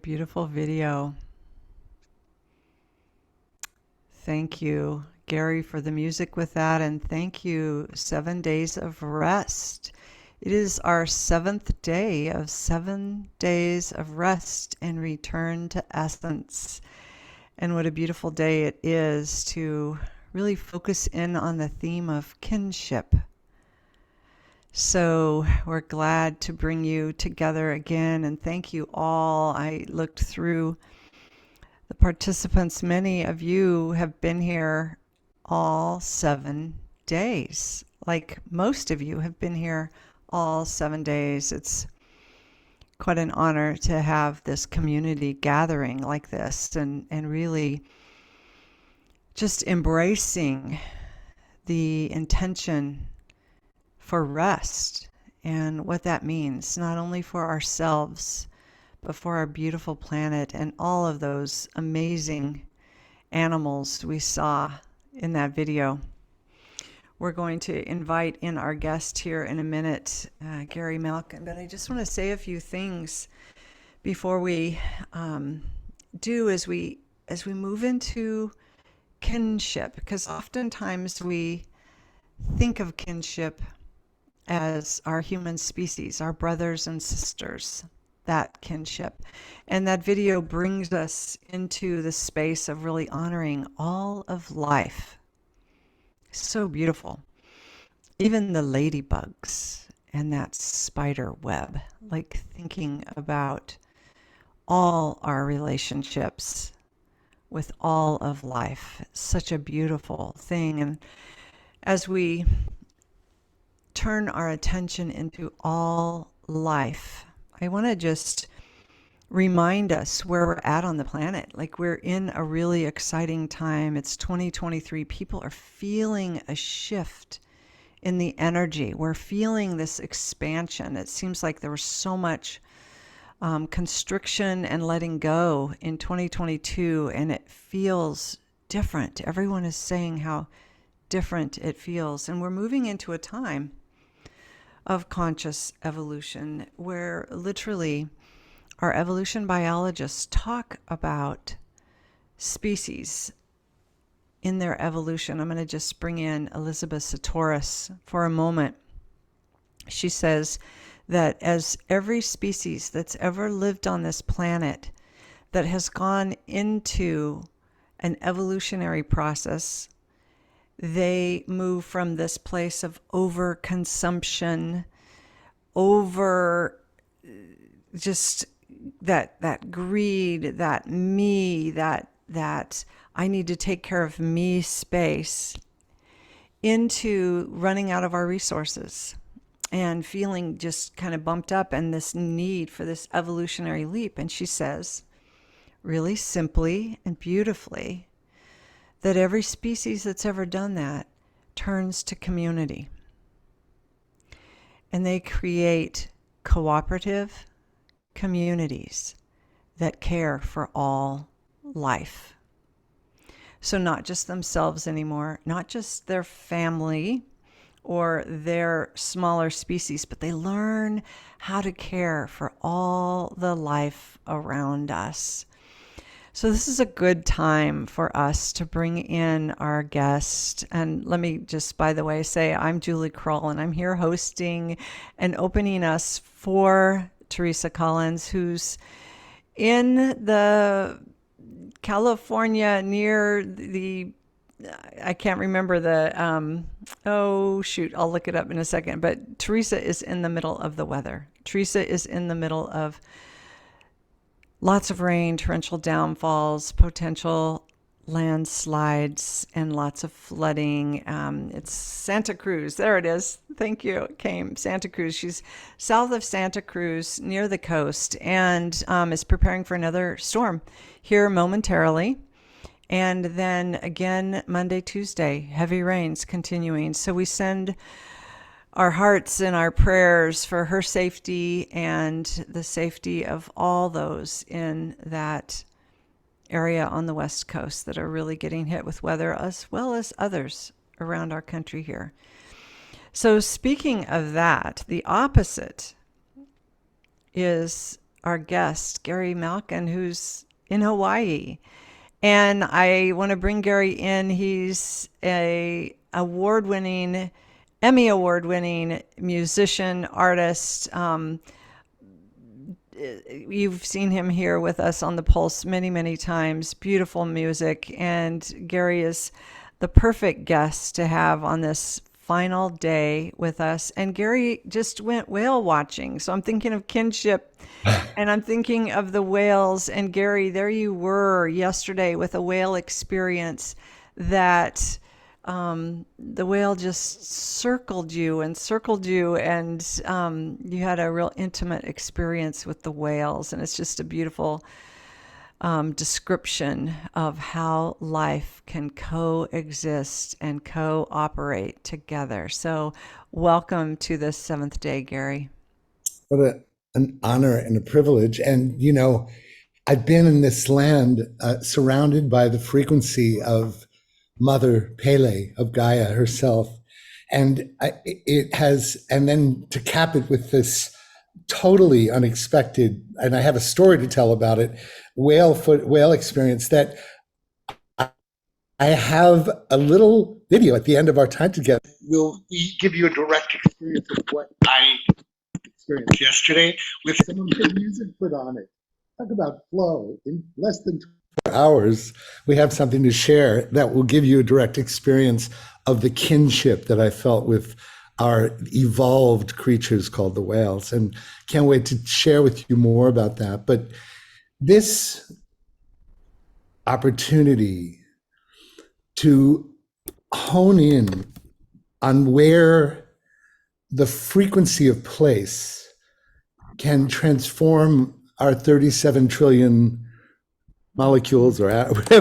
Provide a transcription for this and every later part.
beautiful video. Thank you, Gary, for the music with that, and thank you, 7 days of rest. It is our seventh day of 7 days of rest and return to essence. And what a beautiful day it is to really focus in on the theme of kinship. So we're glad to bring you together again, and thank you all. I looked through the participants. Many of you have been here all 7 days. Like most of you have been here all 7 days. It's quite an honor to have this community gathering like this and really just embracing the intention for rest and what that means, not only for ourselves, but for our beautiful planet and all of those amazing animals we saw in that video. We're going to invite in our guest here in a minute, Gary Malkin, but I just want to say a few things before we do as we move into kinship, because oftentimes we think of kinship as our human species, our brothers and sisters, that kinship. And that video brings us into the space of really honoring all of life. So beautiful. Even the ladybugs and that spider web, like thinking about all our relationships with all of life. Such a beautiful thing. And as we turn our attention into all life, I want to just remind us where we're at on the planet. Like, we're in a really exciting time. It's 2023. People are feeling a shift in the energy. We're feeling this expansion. It seems like there was so much constriction and letting go in 2022, and it feels different. Everyone is saying how different it feels. And we're moving into a time of conscious evolution where literally our evolution biologists talk about species in their evolution. I'm going to just bring in Elizabeth Sahtouris for a moment. She says that as every species that's ever lived on this planet that has gone into an evolutionary process, they move from this place of overconsumption, over just that greed, that me, that I need to take care of me space, into running out of our resources and feeling just kind of bumped up, and this need for this evolutionary leap. And she says, really simply and beautifully, that every species that's ever done that turns to community. And they create cooperative communities that care for all life. So not just themselves anymore, not just their family or their smaller species, but they learn how to care for all the life around us. So this is a good time for us to bring in our guest. And let me just, by the way, say I'm Julie Krull, and I'm here hosting and opening us for Teresa Collins, who's in the California near the, I can't remember the, oh shoot, I'll look it up in a second. But Teresa is in the middle of the weather. Teresa is in the middle of lots of rain, torrential downfalls, potential landslides, and lots of flooding. It's Santa Cruz. There it is. Thank you. It came. Santa Cruz. She's south of Santa Cruz near the coast, and is preparing for another storm here momentarily. And then again, Monday, Tuesday, heavy rains continuing. So we send our hearts and our prayers for her safety and the safety of all those in that area on the West Coast that are really getting hit with weather, as well as others around our country here. So speaking of that, the opposite is our guest, Gary Malkin, who's in Hawaii. And I want to bring Gary in. He's a award-winning, Emmy award-winning musician, artist. You've seen him here with us on the Pulse many, many times. Beautiful music. And Gary is the perfect guest to have on this final day with us. And Gary just went whale watching. So I'm thinking of kinship and I'm thinking of the whales. And Gary, there you were yesterday with a whale experience that the whale just circled you, and you had a real intimate experience with the whales. And it's just a beautiful description of how life can coexist and cooperate together. So welcome to the seventh day, Gary. What an honor and a privilege. And, I've been in this land surrounded by the frequency of Mother Pele, of Gaia herself. And and then to cap it with this totally unexpected, and I have a story to tell about it, whale experience that I have a little video at the end of our time together. Will give you a direct experience of what I experienced yesterday with some of the music put on it. Talk about flow. In less than 24 hours, we have something to share that will give you a direct experience of the kinship that I felt with our evolved creatures called the whales. And can't wait to share with you more about that. But this opportunity to hone in on where the frequency of place can transform our 37 trillion molecules or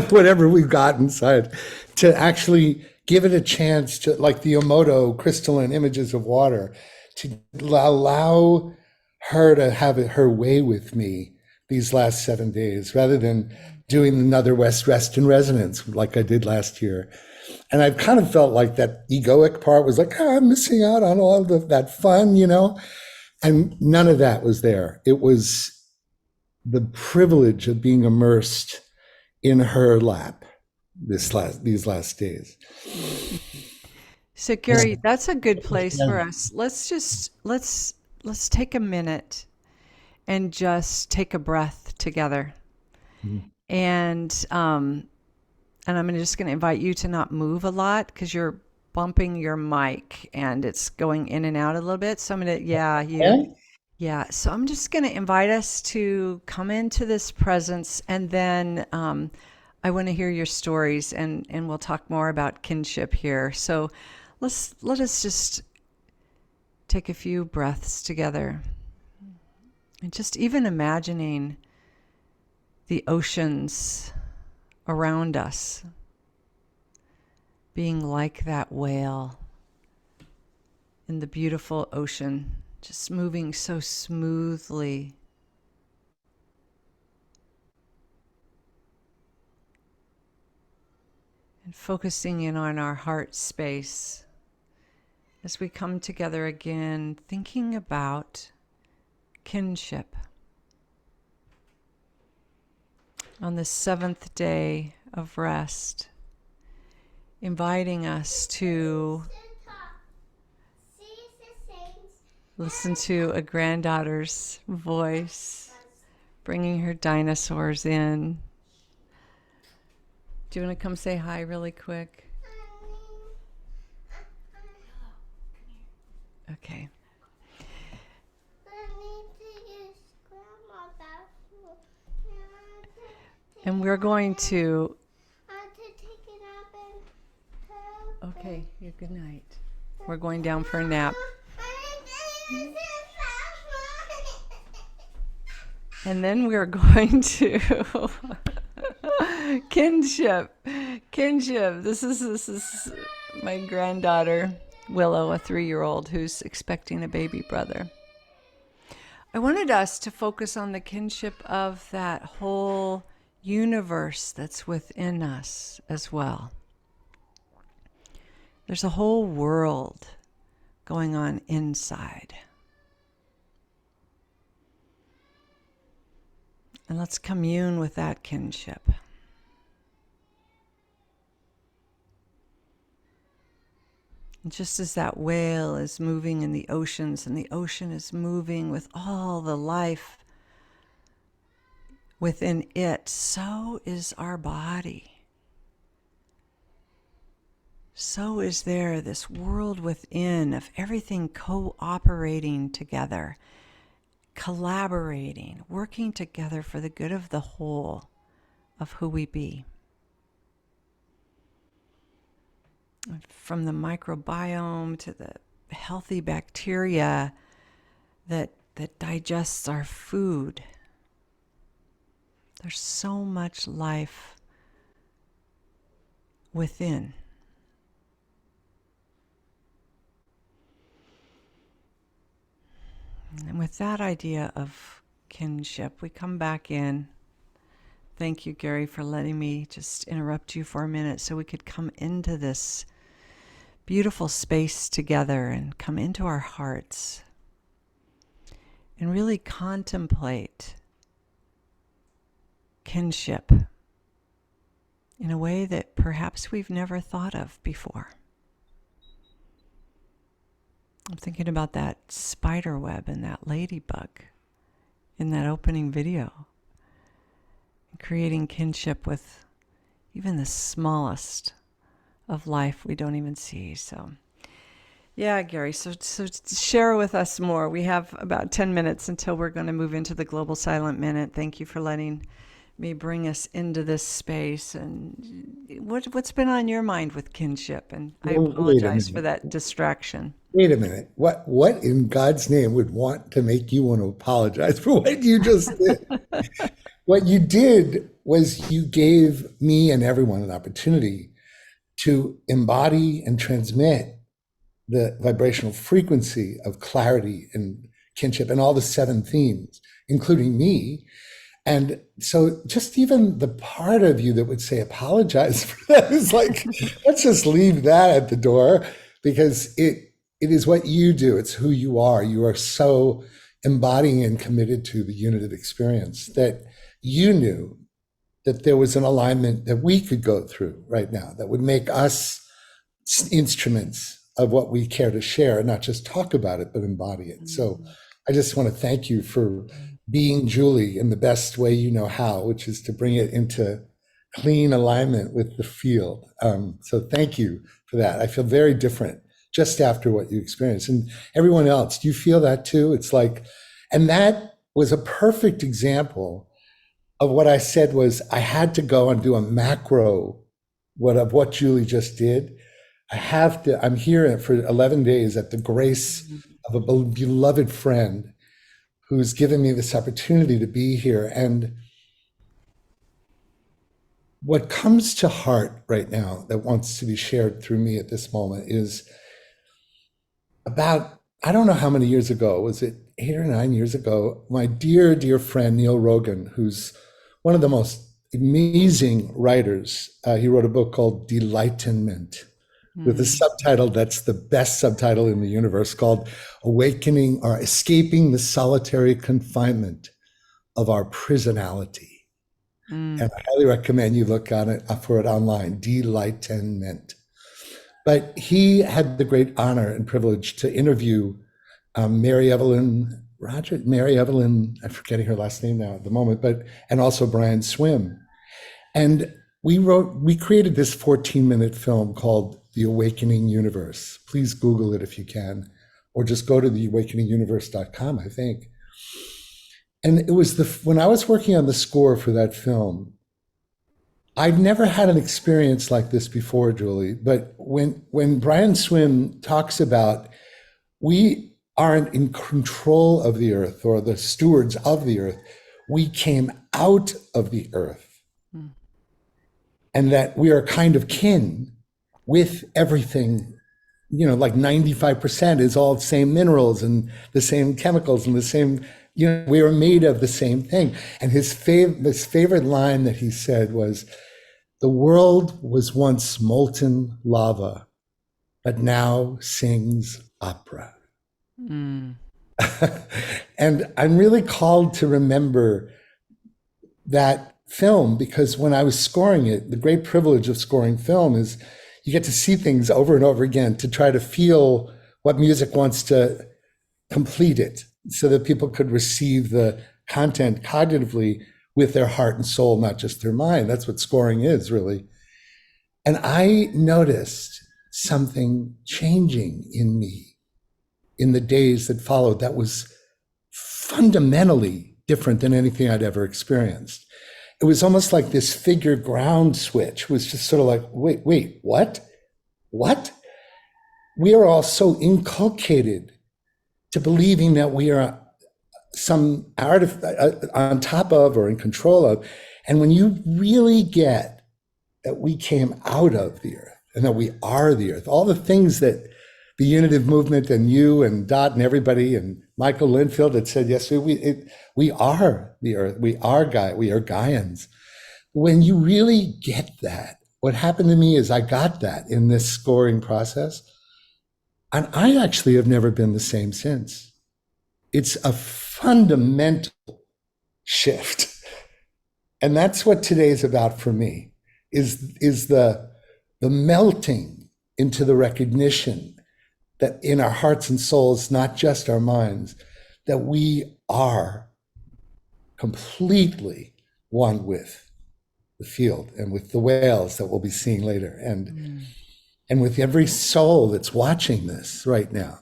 whatever we've got inside, to actually give it a chance to, like the Emoto crystalline images of water, to allow her to have it her way with me these last 7 days, rather than doing another rest in resonance like I did last year. And I've kind of felt like that egoic part was like, I'm missing out on all of that fun, and none of that was there. It was the privilege of being immersed in her lap these last days. So Gary, that's a good place for us. Let's take a minute and just take a breath together. Mm-hmm. And I'm just going to invite you to not move a lot, because you're bumping your mic and it's going in and out a little bit. So I'm going to, yeah. So I'm just going to invite us to come into this presence, and then I want to hear your stories, and we'll talk more about kinship here. So let us just take a few breaths together, and just even imagining the oceans around us being like that whale in the beautiful ocean, just moving so smoothly. And focusing in on our heart space as we come together again, thinking about kinship. On the seventh day of rest, inviting us to listen to a granddaughter's voice, bringing her dinosaurs in. Do you want to come say hi really quick? Okay. And we're going to... Okay, good night. We're going down for a nap. And then we're going to kinship. This is my granddaughter, Willow, a 3-year-old who's expecting a baby brother. I wanted us to focus on the kinship of that whole universe that's within us as well. There's a whole world going on inside. And let's commune with that kinship. And just as that whale is moving in the oceans and the ocean is moving with all the life within it, so is our body. So is there this world within of everything cooperating together, collaborating, working together for the good of the whole of who we be. From the microbiome to the healthy bacteria that digests our food. There's so much life within. And with that idea of kinship, we come back in. Thank you, Gary, for letting me just interrupt you for a minute so we could come into this beautiful space together and come into our hearts and really contemplate kinship in a way that perhaps we've never thought of before. I'm thinking about that spider web and that ladybug in that opening video, creating kinship with even the smallest of life we don't even see. So yeah, Gary, so share with us more. We have about 10 minutes until we're going to move into the Global Silent Minute. Thank you for letting me bring us into this space. And what's been on your mind with kinship? And I apologize for that distraction. Wait a minute. What in God's name would want to make you want to apologize for what you just did? What you did was you gave me and everyone an opportunity to embody and transmit the vibrational frequency of clarity and kinship and all the 7 themes, including me. And so just even the part of you that would say apologize for that is like, let's just leave that at the door, because it is what you do. It's who you are. You are so embodying and committed to the unitive experience that you knew that there was an alignment that we could go through right now that would make us instruments of what we care to share, not just talk about it, but embody it. So I just want to thank you for being Julie in the best way you know how, which is to bring it into clean alignment with the field. So thank you for that. I feel very different just after what you experienced. And everyone else, do you feel that too? It's like, and that was a perfect example of what I said was I had to go and do a macro of what Julie just did. I'm here for 11 days at the grace of a beloved friend who's given me this opportunity to be here. And what comes to heart right now that wants to be shared through me at this moment is about, I don't know how many years ago, was it 8 or 9 years ago, my dear, dear friend, Neil Rogan, who's one of the most amazing writers. He wrote a book called Delightment with a subtitle that's the best subtitle in the universe, called Awakening or Escaping the Solitary Confinement of Our Prisonality. And I highly recommend you look on it for it online, Delightment. But he had the great honor and privilege to interview Mary Evelyn, I'm forgetting her last name now at the moment, and also Brian Swim. And we created this 14-minute film called The Awakening Universe. Please Google it if you can, or just go to theawakeninguniverse.com, I think. And it was when I was working on the score for that film, I'd never had an experience like this before, Julie. But when Brian Swim talks about we aren't in control of the earth or the stewards of the earth, we came out of the earth. And that we are kind of kin with everything, like 95% is all the same minerals and the same chemicals and the same, we are made of the same thing. And his favorite line that he said was, the world was once molten lava, but now sings opera. And I'm really called to remember that film, because when I was scoring it, the great privilege of scoring film is you get to see things over and over again to try to feel what music wants to complete it so that people could receive the content cognitively with their heart and soul, not just their mind. That's what scoring is, really. And I noticed something changing in me in the days that followed that was fundamentally different than anything I'd ever experienced. It was almost like this figure ground switch was just sort of like, wait, what? What? We are all so inculcated to believing that we are some art on top of or in control of. And when you really get that we came out of the earth and that we are the earth, all the things that the unitive movement and you and Dot and everybody and Michael Linfield had said yesterday, we are the earth, we are Gaia, we are Gaians. When you really get that, what happened to me is I got that in this scoring process. And I actually have never been the same since. It's a fundamental shift. And that's what today is about for me, is the melting into the recognition that in our hearts and souls, not just our minds, that we are completely one with the field and with the whales that we'll be seeing later. And with every soul that's watching this right now,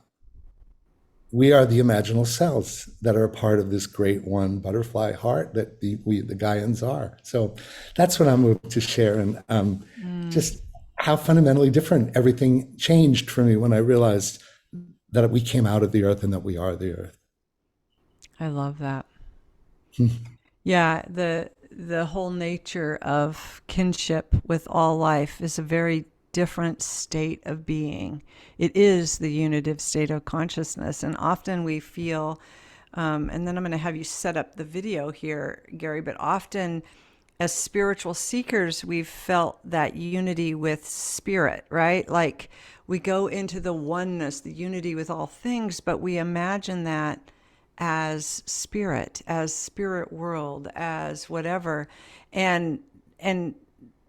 we are the imaginal cells that are a part of this great one butterfly heart that the Gaians are. So that's what I'm moved to share, and just how fundamentally different everything changed for me when I realized that we came out of the earth and that we are the earth. I love that. Yeah, the whole nature of kinship with all life is a very different state of being. It is the unitive state of consciousness. And often we feel, and then I'm going to have you set up the video here, Gary, but often as spiritual seekers, we've felt that unity with spirit, right? Like we go into the oneness, the unity with all things, but we imagine that as spirit world, as whatever. And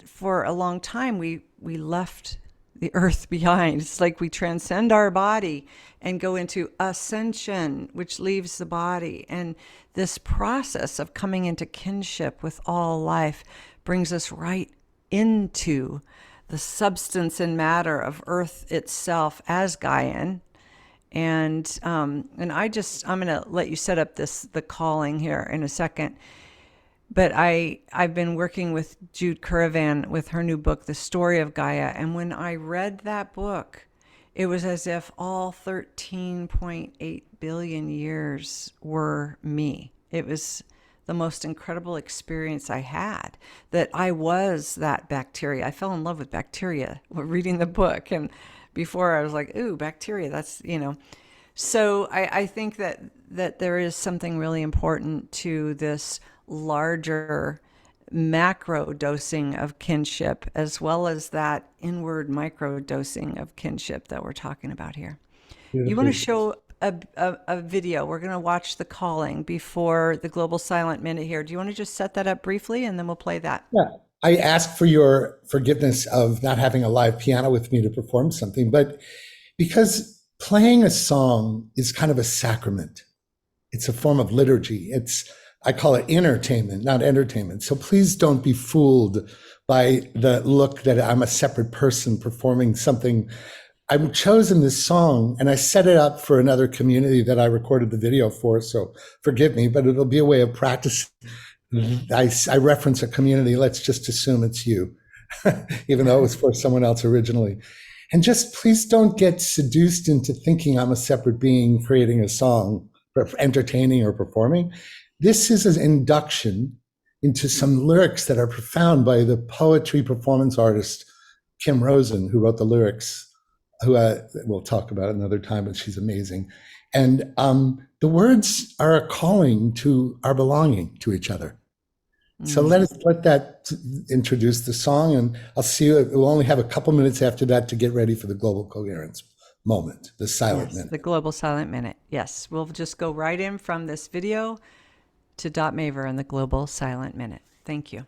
for a long time, we left the earth behind. It's like we transcend our body and go into ascension, which leaves the body. And this process of coming into kinship with all life brings us right into the substance and matter of earth itself as Gaian. And I'm going to let you set up the calling here in a second. But I've been working with Jude Currivan with her new book, The Story of Gaia. And when I read that book, it was as if all 13.8 billion years were me. It was the most incredible experience I had, that I was that bacteria. I fell in love with bacteria reading the book. And before I was like, ooh, bacteria, that's, So I think that there is something really important to this larger macro dosing of kinship, as well as that inward micro dosing of kinship that we're talking about here. You want to show a video? We're going to watch The Calling before the Global Silent Minute here. Do you want to just set that up briefly, and then we'll play that? Yeah. I ask for your forgiveness of not having a live piano with me to perform something, but because playing a song is kind of a sacrament. It's a form of liturgy. I call it entertainment, not entertainment. So please don't be fooled by the look that I'm a separate person performing something. I've chosen this song and I set it up for another community that I recorded the video for. So forgive me, but it'll be a way of practicing. I reference a community. Let's just assume it's you, even though it was for someone else originally. And just please don't get seduced into thinking I'm a separate being creating a song, entertaining or performing. This is an induction into some lyrics that are profound by the poetry performance artist, Kim Rosen, who wrote the lyrics, who we'll talk about another time, but she's amazing. And the words are a calling to our belonging to each other. So let that introduce the song, and I'll see you. We'll only have a couple minutes after that to get ready for the global coherence moment, the silent minute. The global silent minute. Yes, we'll just go right in from this video to Dot Maver and the Global Silent Minute. Thank you.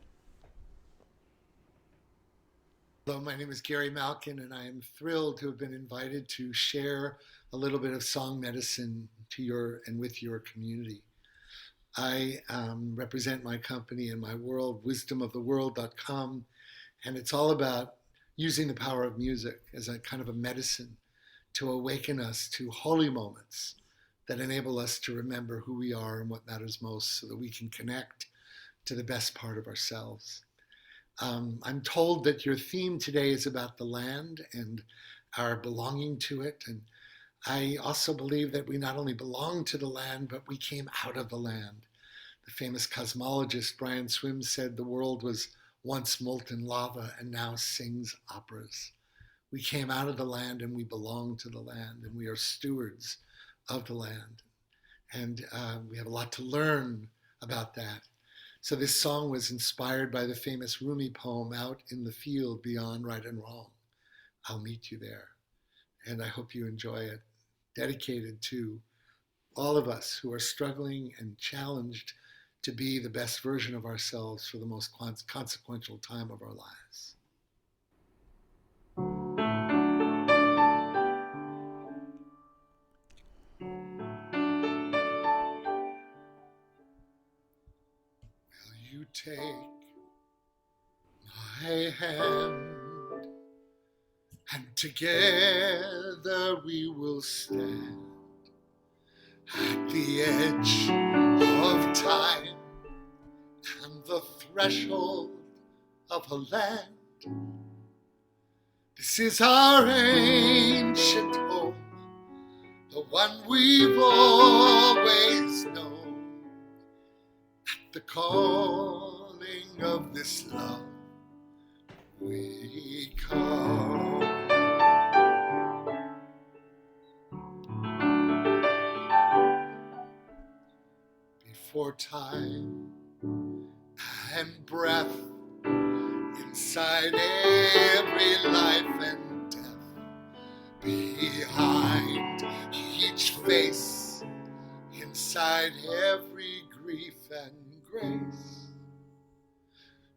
Hello, my name is Gary Malkin, and I am thrilled to have been invited to share a little bit of song medicine to your and with your community. I represent my company and my world, wisdomoftheworld.com, and it's all about using the power of music as a kind of a medicine to awaken us to holy moments that enable us to remember who we are and what matters most so that we can connect to the best part of ourselves. I'm told that your theme today is about the land and our belonging to it. And I also believe that we not only belong to the land, but we came out of the land. The famous cosmologist Brian Swims said the world was once molten lava and now sings operas. We came out of the land and we belong to the land, and we are stewards of the land. And we have a lot to learn about that. So this song was inspired by the famous Rumi poem, Out in the Field Beyond Right and Wrong. I'll meet you there. And I hope you enjoy it. Dedicated to all of us who are struggling and challenged to be the best version of ourselves for the most consequential time of our lives. Will you take my hand, and together we will stand at the edge of time and the threshold of a land. This is our ancient home, the one we've always known. At the calling of this love, we come. Before time and breath, inside every life and death, behind each face, inside every grief and grace,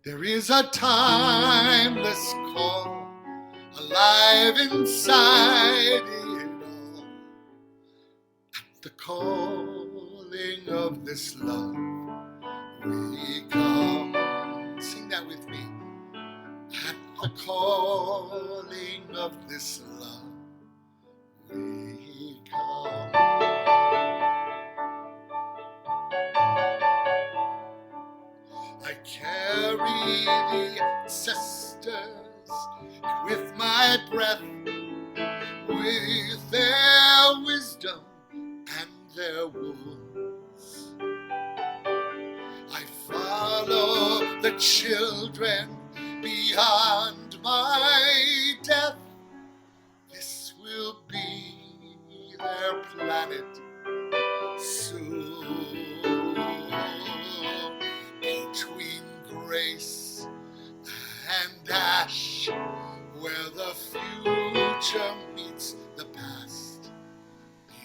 there is a timeless call, alive inside it all. At the calling of this love, we come. Sing that with me. At the calling of this love, we come. I carry the ancestors with my breath, with their wisdom and their wounds. I follow the children beyond my death. This will be their planet soon. Between grace and ash, where the future meets the past,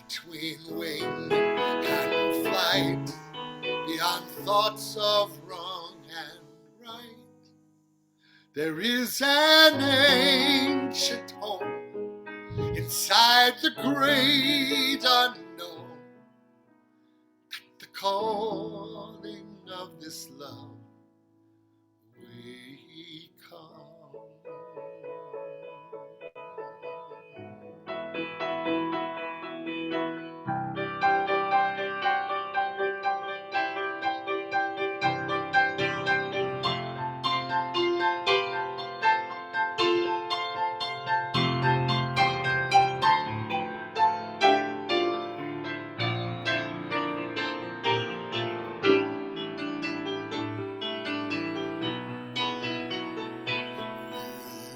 between wing and flight, beyond thoughts of wrong and right, there is an ancient home inside the great unknown. At the calling of this love, we come.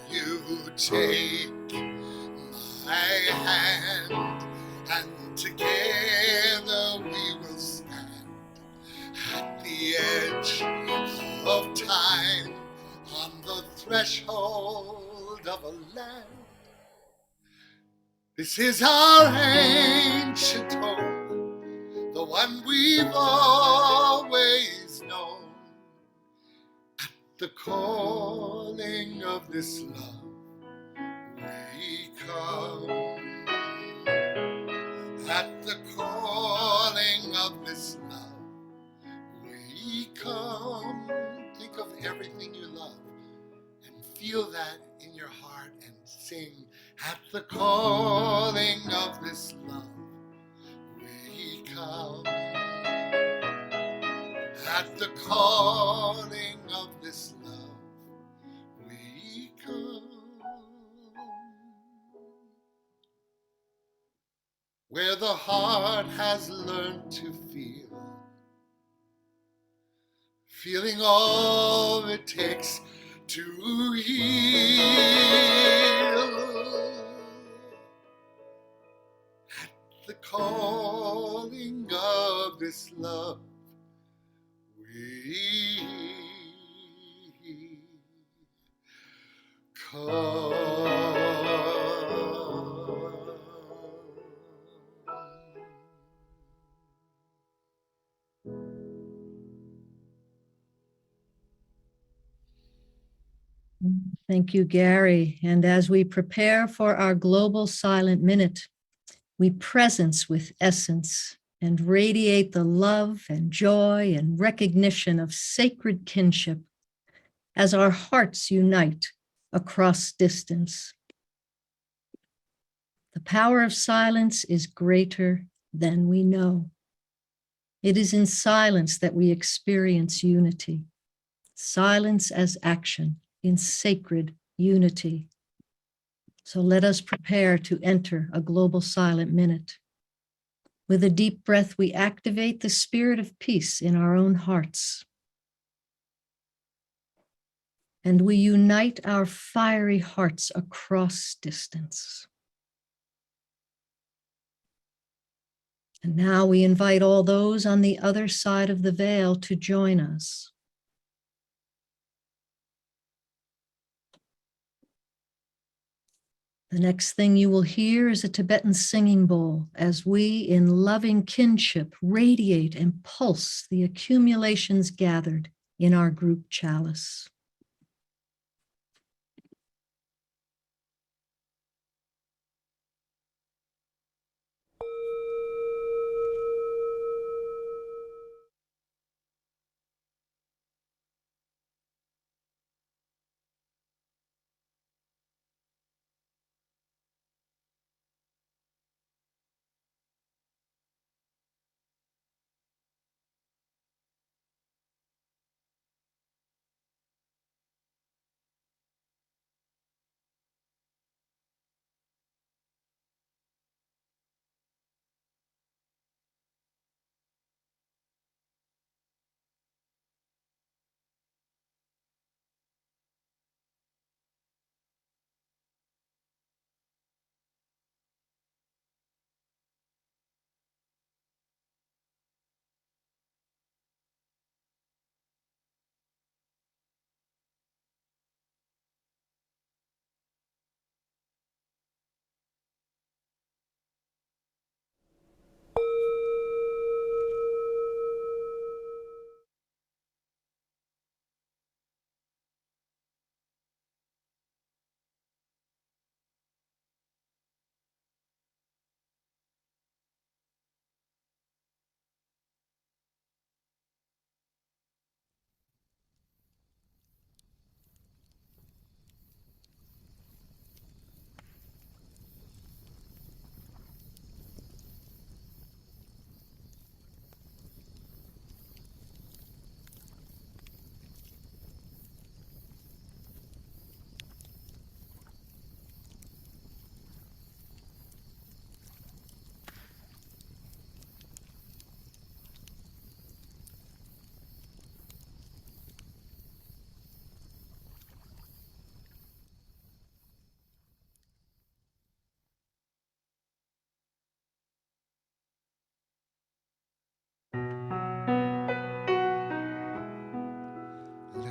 You take my hand, and together we will stand at the edge of time, on the threshold of a land. This is our ancient home, the one we've always known. At the calling of this love, we come. At the calling of this love, we come. Think of everything you love and feel that in your heart and sing. At the calling of this love, we come. At the calling of this love, we come. Where the heart has learned to feel, feeling all it takes to heal. At the calling of this love, we Thank you, Gary. And as we prepare for our global silent minute, we presence with essence and radiate the love and joy and recognition of sacred kinship as our hearts unite across distance. The power of silence is greater than we know. It is in silence that we experience unity. Silence as action in sacred unity. So let us prepare to enter a global silent minute. With a deep breath, we activate the spirit of peace in our own hearts. And we unite our fiery hearts across distance. And now we invite all those on the other side of the veil to join us. The next thing you will hear is a Tibetan singing bowl as we, in loving kinship, radiate and pulse the accumulations gathered in our group chalice.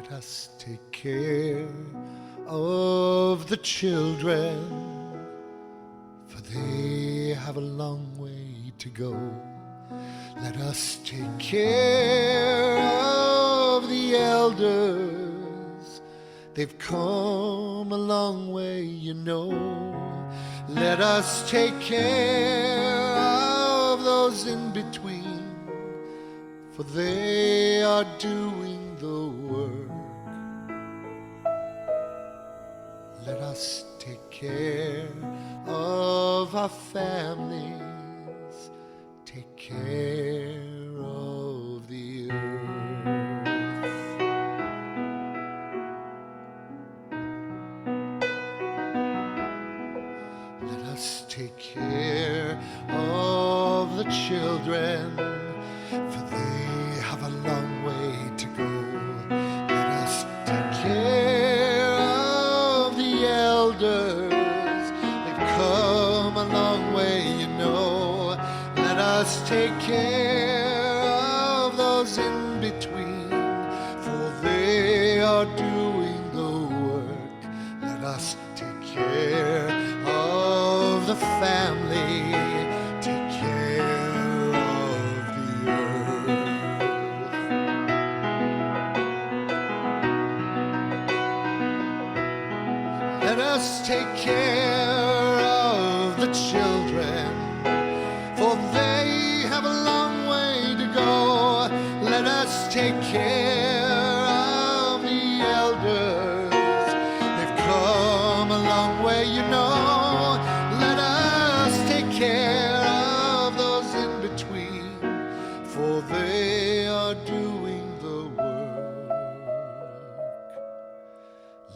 let us take care of the children, for they have a long way to go Let us take care of the elders. They've come a long way, you know. Let us take care of those in between, for they are doing the work. Let us take care of our families, take care of the earth. Let us take care of the children, for they have a long way to go. Let us take care of the elders. They've come a long way, you know. Let us take care of those in between, for they are doing the work. Let us take care of the family, take care of the earth. Let us take care of the children, for they have a long way to go. Let us take care of the elders. They've come a long way, you know. Let us take care of those in between, for they are doing the work.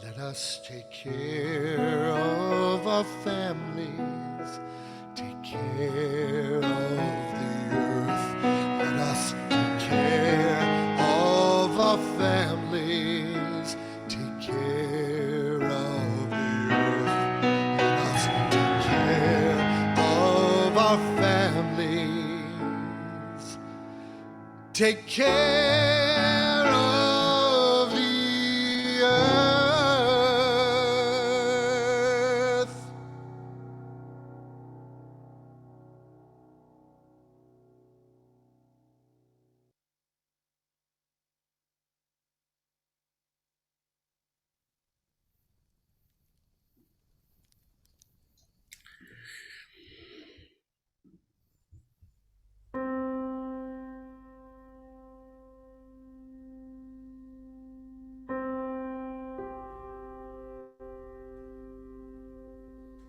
Let us take care of our families, take care of the earth. Let us take care of our families, take care of the earth. Let us take care of our families, take care of the earth.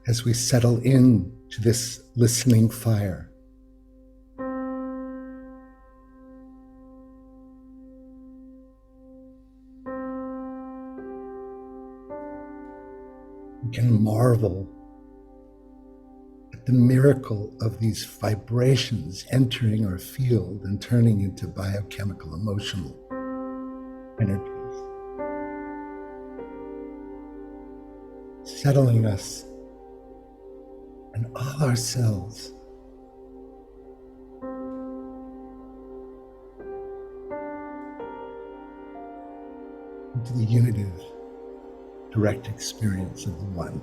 As we settle in to this listening fire, we can marvel at the miracle of these vibrations entering our field and turning into biochemical, emotional energies, settling us and all our cells into the unitive, direct experience of the One.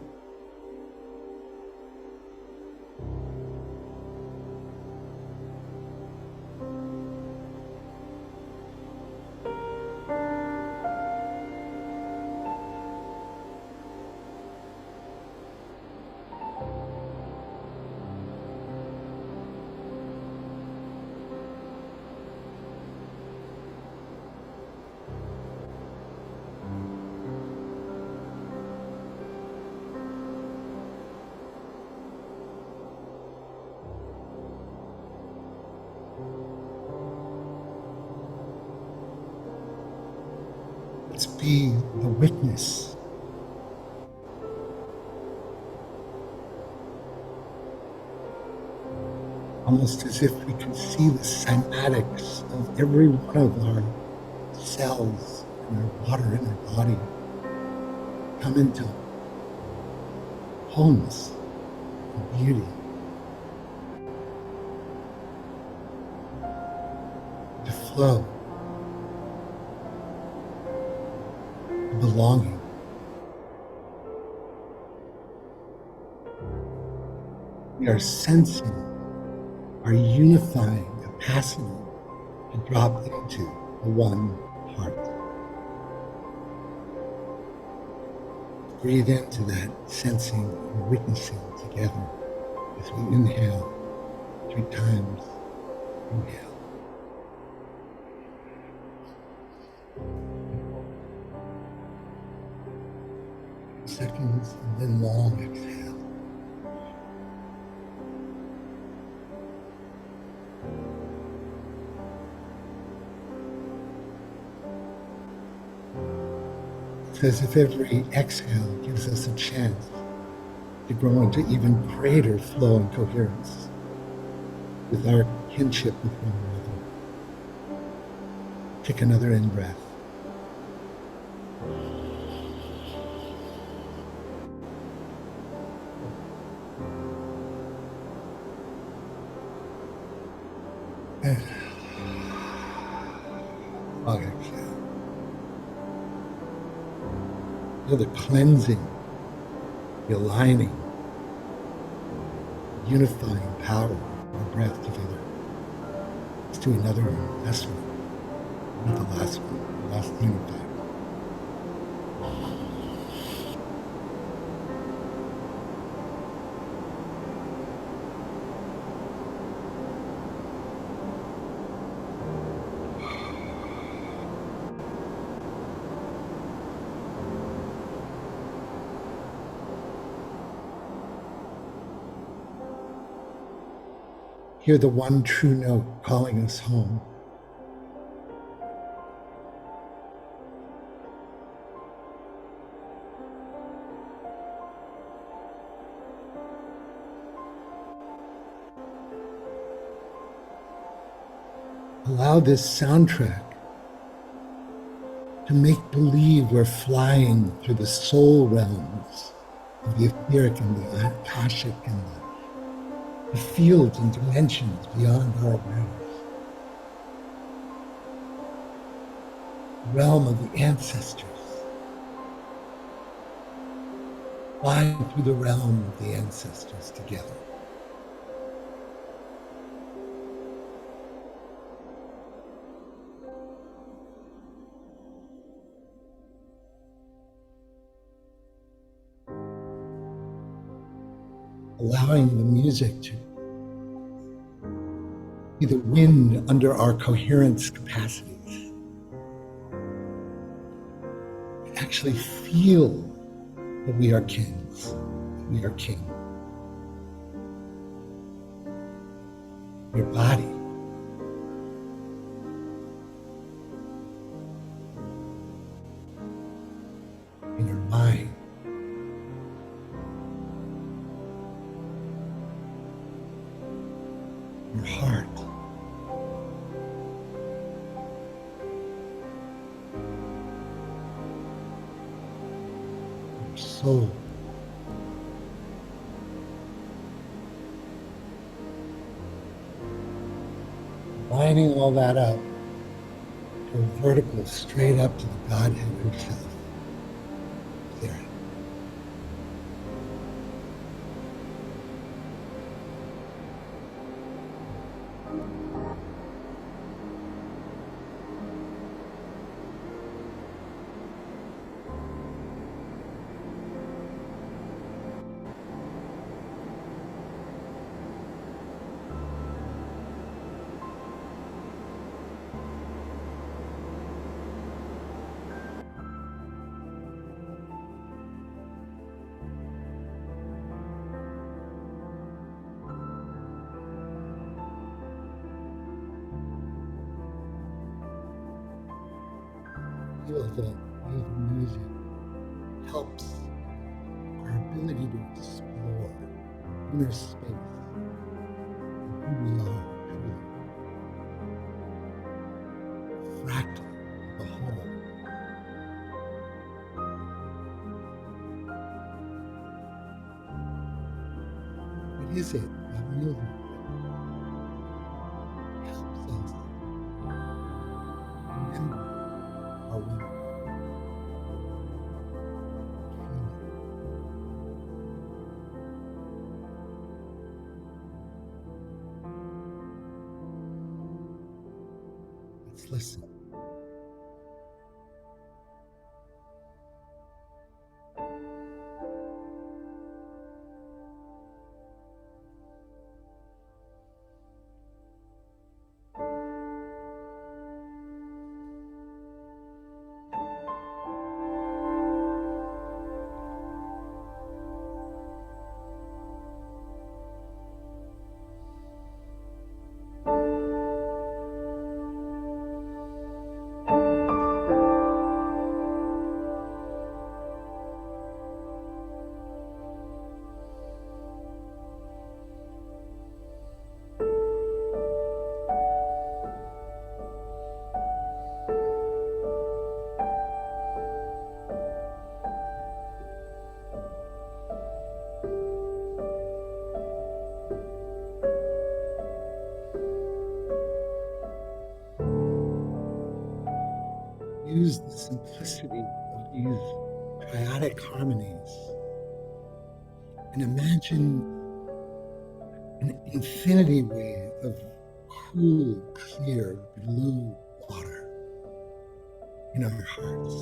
Let's be the witness almost as if we can see the cymatics of every one of our cells and our water in our body come into wholeness and beauty, to flow, to belonging. We are sensing our unifying capacity to drop into the one heart. Breathe into that sensing and witnessing together as we inhale 3 times. Inhale. Seconds and then long exhale. It's as if every exhale gives us a chance to grow into even greater flow and coherence with our kinship with one another. Take another in breath. And long exhale. Feel the cleansing, the aligning, unifying power of our breath together. Let's do another one. Last one. Not the last one. The last unified. Hear the one true note calling us home. Allow this soundtrack to make believe we're flying through the soul realms of the etheric and the akashic and the fields and dimensions beyond our awareness. The realm of the ancestors. Flying through the realm of the ancestors together. Allowing the music to be the wind under our coherence capacities. Actually feel that we are kings, that we are king. Your body. In your mind. Your heart. Your soul. Lining all that up to a vertical straight up to the Godhead herself. There. Feel the way the music helps our ability to explore inner space and who we are truly. Fractal of the whole. What is it that music helps us remember our women? Let's listen. Use the simplicity of these triadic harmonies and imagine an infinity wave of cool, clear blue water in our hearts.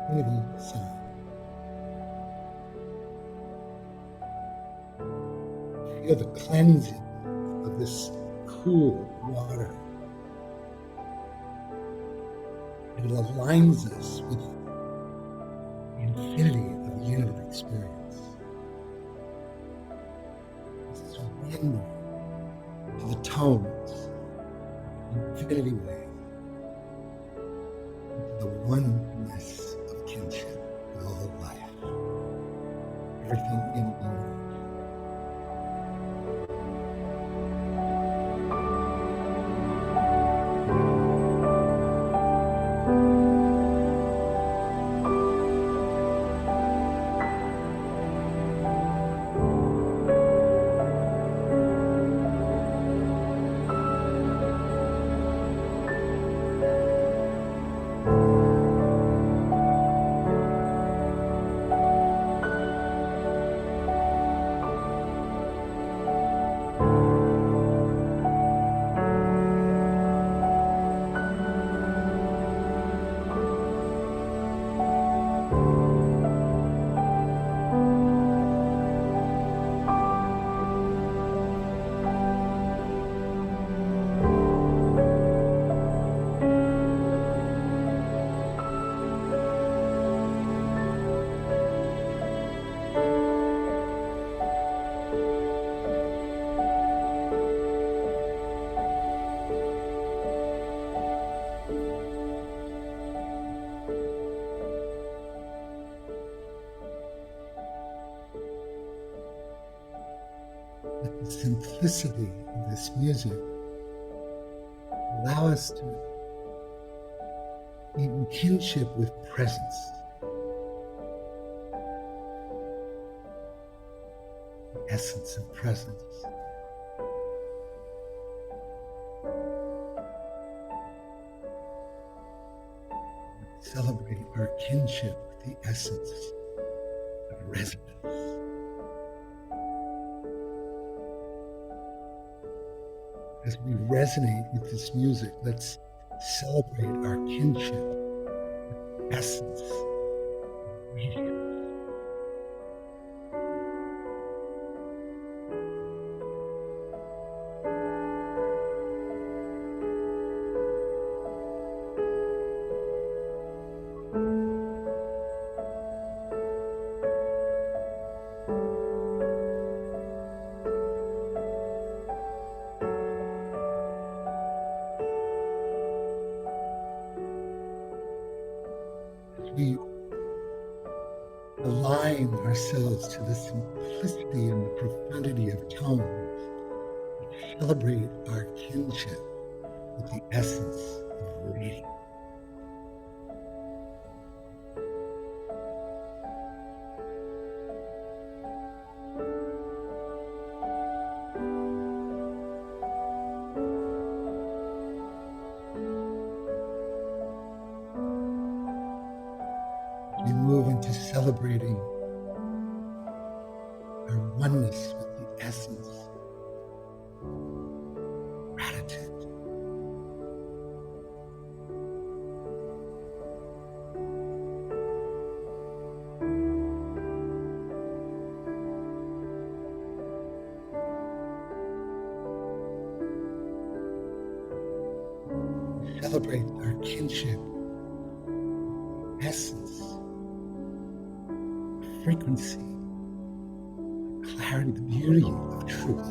Infinity sound. Feel the cleansing of this cool water. It aligns us with the infinity of the unitive experience. This is wind to the tones, the infinity way, into the oneness of kinship with all of life, everything in you. The simplicity of this music allow us to be in kinship with presence. The essence of presence. Celebrate our kinship with the essence of resonance. As we resonate with this music, let's celebrate our kinship with the essence of radiance. We align ourselves to the simplicity and the profundity of tones. We celebrate our kinship with the essence of radiance. We move into celebrating our oneness with the essence of celebrate our kinship, essence, frequency, clarity, the beauty of truth.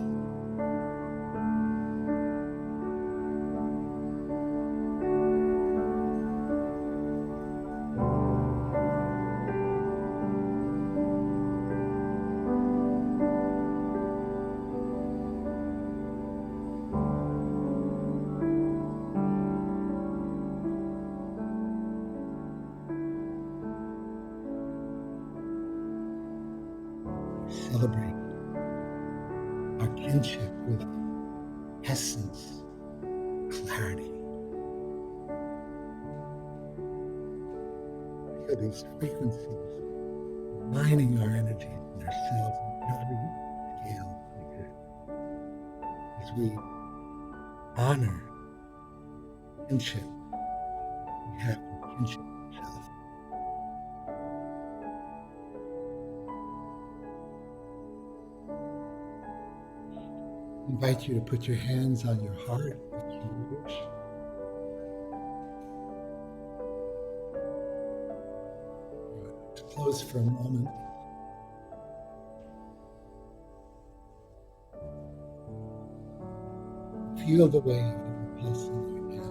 Celebrate our kinship with essence, clarity. Feel these frequencies aligning our energies and ourselves on every scale as we honor kinship we have with kinship itself. I invite you to put your hands on your heart if you wish. To close for a moment. Feel the wave that we're pulsing right now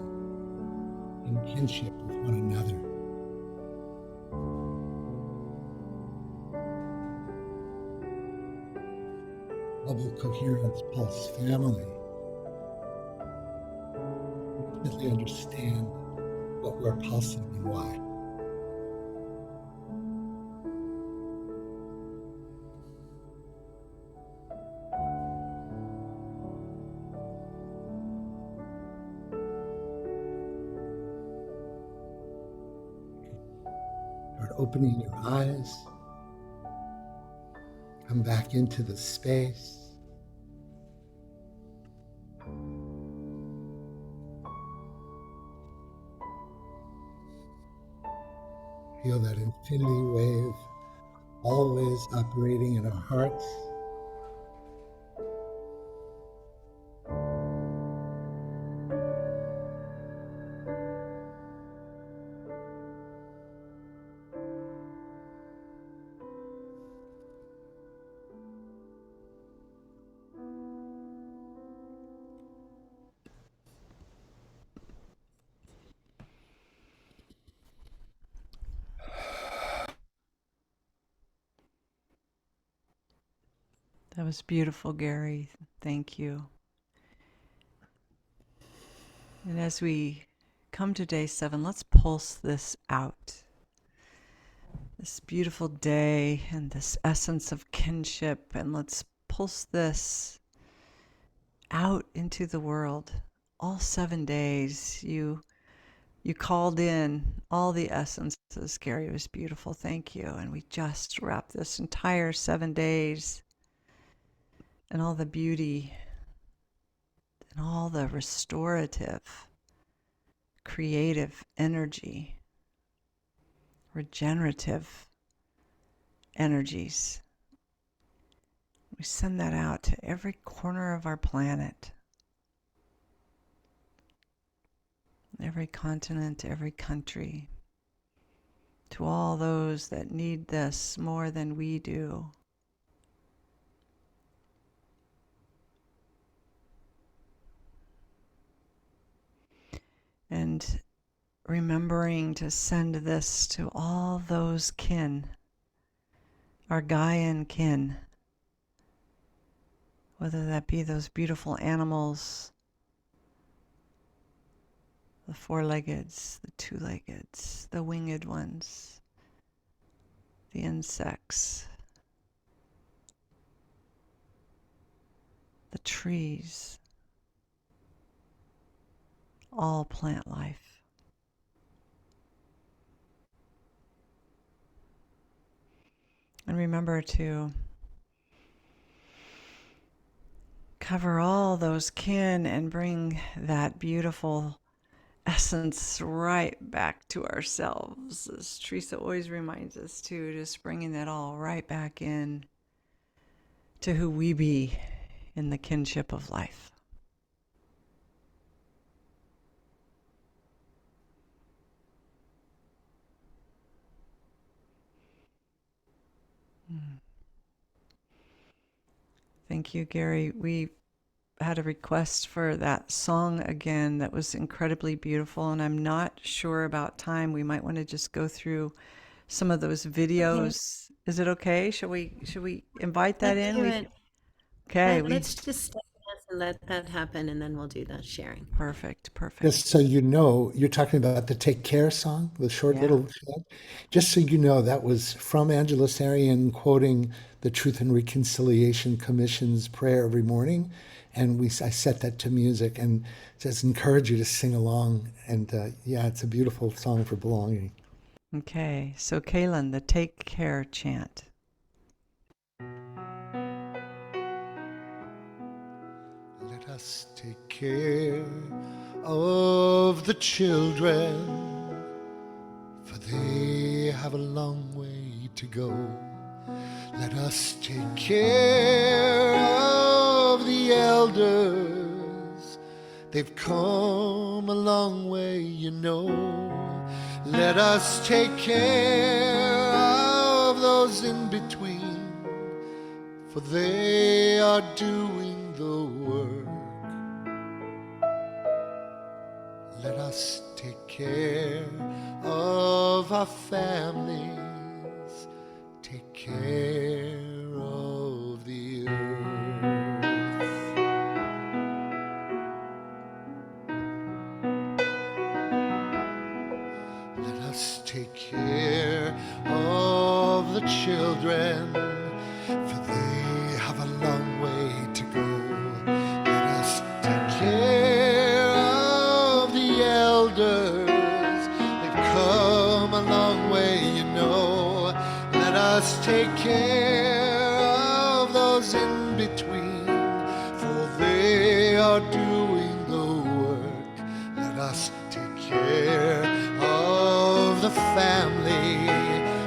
in kinship with one another. Global Coherence Pulse family. Intimately understand what we're pulsing and why. Start opening your eyes. Come back into the space. Feel that infinity wave always operating in our hearts. That was beautiful, Gary. Thank you. And as we come to day 7, let's pulse this out. This beautiful day and this essence of kinship, and let's pulse this out into the world. All 7 days, you called in all the essences. Gary, it was beautiful. Thank you. And we just wrapped this entire 7 days and all the beauty and all the restorative, creative energy, regenerative energies. We send that out to every corner of our planet, every continent, every country, to all those that need this more than we do. And remembering to send this to all those kin, our Gaian kin, whether that be those beautiful animals, the 4-leggeds, the 2-leggeds, the winged ones, the insects, the trees, all plant life. And remember to cover all those kin and bring that beautiful essence right back to ourselves. As Teresa always reminds us too, just bringing that all right back in to who we be in the kinship of life. Thank you, Gary. We had a request for that song again that was incredibly beautiful, and I'm not sure about time. We might want to just go through some of those Okay, videos. Is it okay? Should we invite that let's in? do it. Okay, Let's just stay with us and let that happen, and then we'll do the sharing. perfect, Just perfect. so you know, you're talking about the Take Care song, the short Yeah. little song. Just so you know, that was from Angela Sarian quoting the Truth and Reconciliation Commission's prayer every morning. And I set that to music and just encourage you to sing along. And yeah, it's a beautiful song for belonging. Okay, so Kaylin, the Take Care chant. Let us take care of the children, for they have a long way to go. Let us take care of the elders. They've come a long way, you know. Let us take care of those in between, for they are doing the work. Let us take care of our families, take care of the earth. Let us take care of the children, for they have a long way to go. Let us take care of the elders. They've come a long way, you know. Let us take care of those in between, for they are doing the work. Let us take care of the family,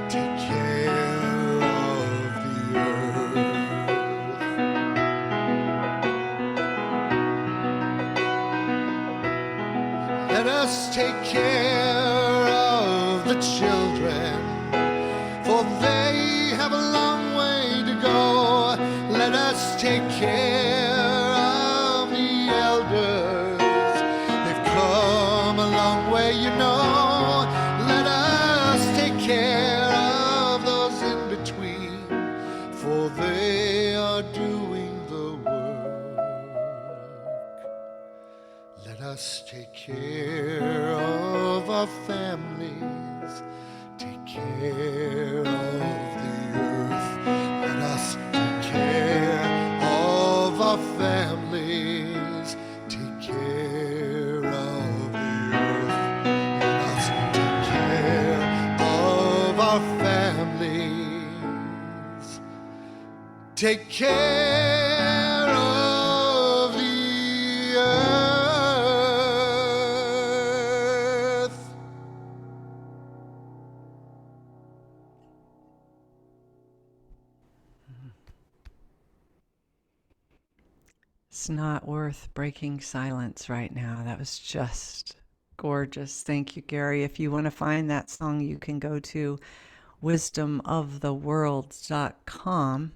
take care of the earth. Let us take care of the children, for they have a long way to go. Let us take care of the elders. They've come a long way, you know. Let us take care of those in between, for they are doing the work. Let us take care of our families, take care of the earth. Let us take care of our families, take care of the earth. Let us take care of our families, take care of the earth. It's not worth breaking silence right now. That was just gorgeous. Thank you, Gary. If you want to find that song, you can go to wisdomoftheworld.com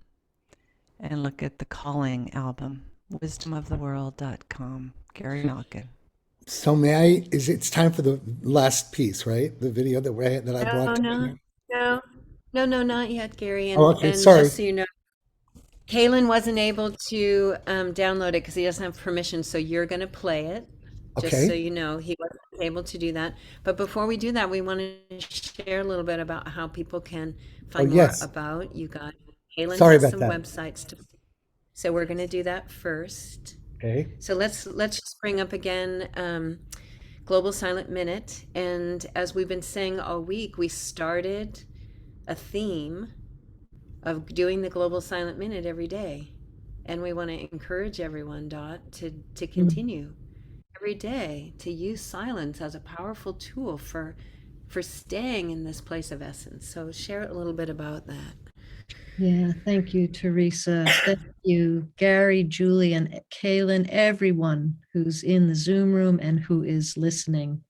and look at the Calling album. Wisdomoftheworld.com. Gary Malkin. So may I? It's time for the last piece, right? The video that I brought No, no, together. no, no, not yet, Gary. Oh, And okay. and Sorry. just so you know, Kalen wasn't able to download it because he doesn't have permission. So you're going to play it, just so Okay. you know. He wasn't able to do that. But before we do that, we want to share a little bit about how people can Oh, find more yes. about you guys. Kalen Sorry has about some that. websites to. So we're going to do that first. Okay. So let's just bring up again Global Silent Minute. And as we've been saying all week, we started a theme of doing the Global Silent Minute every day. And we want to encourage everyone, Dot, to continue every day to use silence as a powerful tool for staying in this place of essence. So share a little bit about that. Yeah, thank you, Teresa. Thank you, Gary, Julie, and Kaylin, everyone who's in the Zoom room and who is listening.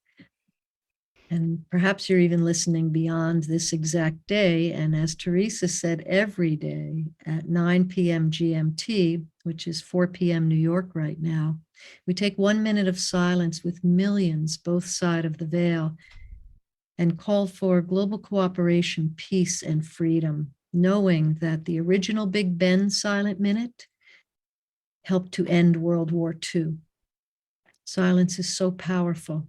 And perhaps you're even listening beyond this exact day. And as Teresa said, every day at 9 p.m. GMT, which is 4 p.m. New York right now, we take 1 minute of silence with millions both sides of the veil and call for global cooperation, peace, and freedom, knowing that the original Big Ben silent minute helped to end World War II. Silence is so powerful.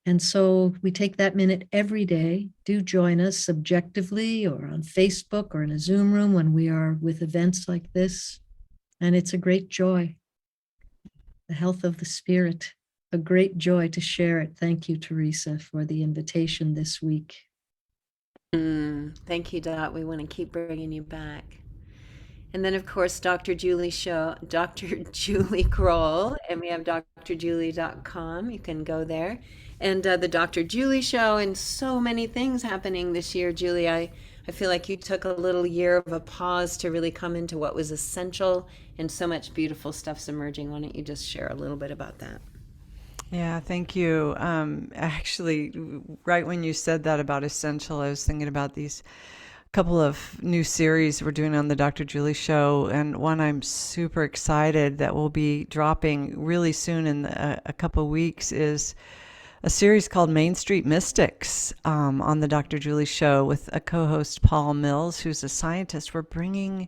And so we take that minute every day. Do join us subjectively or on Facebook or in a Zoom room when we are with events like this. And it's a great joy. The health of the spirit, a great joy to share it. Thank you, Teresa, for the invitation this week. Thank you, Dot. We want to keep bringing you back. And then, of course, Dr. Julie Show, Dr. Julie Kroll, and we have drjulie.com. You can go there. And the Dr. Julie Show, and so many things happening this year, Julie. I feel like you took a little year of a pause to really come into what was essential, and so much beautiful stuff's emerging. Why don't you just share a little bit about that? Yeah, thank you. Actually, right when you said that about essential, I was thinking about these couple of new series we're doing on the Dr. Julie Show, and one I'm super excited that will be dropping really soon in a couple of weeks is a series called Main Street Mystics on the Dr. Julie Show with a co-host, Paul Mills, who's a scientist. We're bringing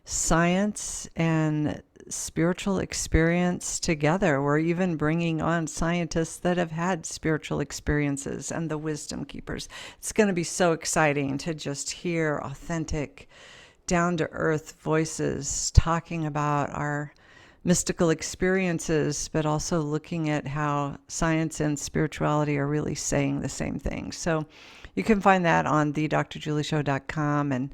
science and spiritual experience together. We're even bringing on scientists that have had spiritual experiences and the wisdom keepers. It's going to be so exciting to just hear authentic, down-to-earth voices talking about our mystical experiences, but also looking at how science and spirituality are really saying the same thing. So you can find that on thedrjulieshow.com, and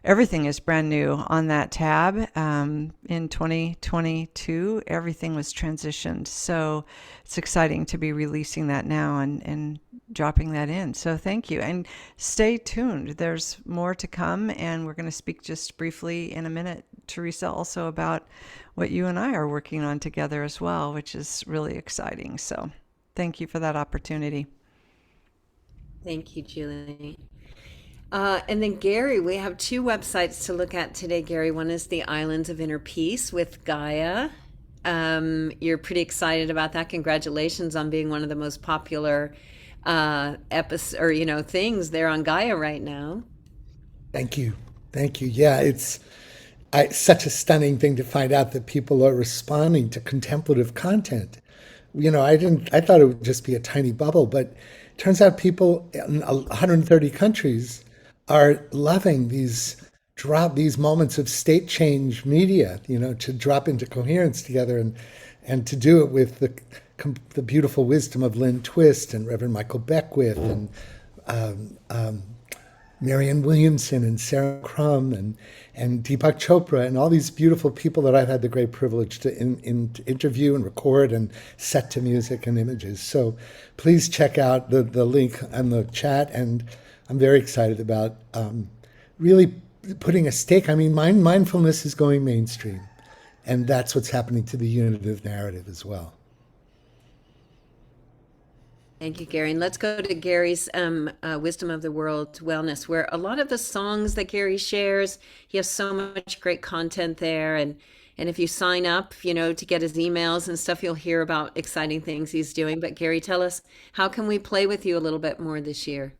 everything is brand new on that tab. In 2022, everything was transitioned. So it's exciting to be releasing that now and dropping that in. So thank you. And stay tuned. There's more to come. And we're going to speak just briefly in a minute, Teresa, also about what you and I are working on together as well, which is really exciting. So thank you for that opportunity. Thank you, Julie. And then Gary, we have two websites to look at today, Gary. One is the Islands of Inner Peace with Gaia. You're pretty excited about that. Congratulations on being one of the most popular things there on Gaia right now. Thank you. Thank you. Yeah, it's such a stunning thing to find out that people are responding to contemplative content. I thought it would just be a tiny bubble, but it turns out people in 130 countries are loving these moments of state change media, to drop into coherence together and to do it with the beautiful wisdom of Lynn Twist and Reverend Michael Beckwith and Marianne Williamson and Sarah Crum and Deepak Chopra and all these beautiful people that I've had the great privilege to interview and record and set to music and images. So please check out the link on the chat, and I'm very excited about really putting a stake. I mean, mindfulness is going mainstream, and that's what's happening to the unitive narrative as well. Thank you, Gary. And let's go to Gary's Wisdom of the World Wellness, where a lot of the songs that Gary shares, he has so much great content there. And if you sign up, to get his emails and stuff, you'll hear about exciting things he's doing. But Gary, tell us, how can we play with you a little bit more this year?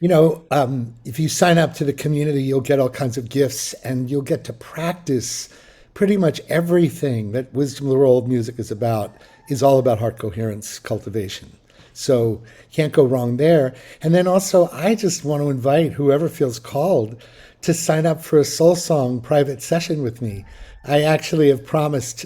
If you sign up to the community, you'll get all kinds of gifts, and you'll get to practice pretty much everything that Wisdom of the World music is all about heart coherence cultivation. So can't go wrong there. And then also, I just want to invite whoever feels called to sign up for a soul song private session with me. I actually have promised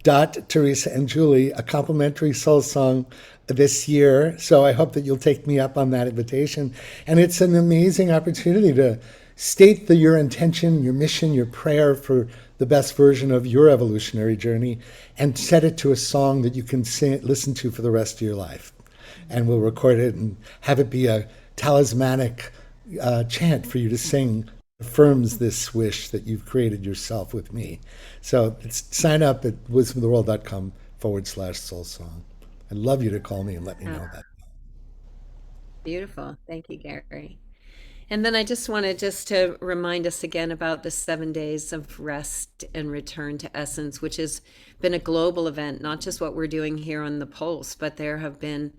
Dot, Teresa, and Julie a complimentary soul song this year. So I hope that you'll take me up on that invitation. And it's an amazing opportunity to state your intention, your mission, your prayer for the best version of your evolutionary journey, and set it to a song that you can listen to for the rest of your life. And we'll record it and have it be a talismanic chant for you to sing. Affirms this wish that you've created yourself with me. So sign up at wisdomoftheworld.com/soul song. I'd love you to call me and let me know that. Beautiful. Thank you, Gary. And then I just wanted just to remind us again about the 7 days of rest and return to essence, which has been a global event, not just what we're doing here on the Pulse, but there have been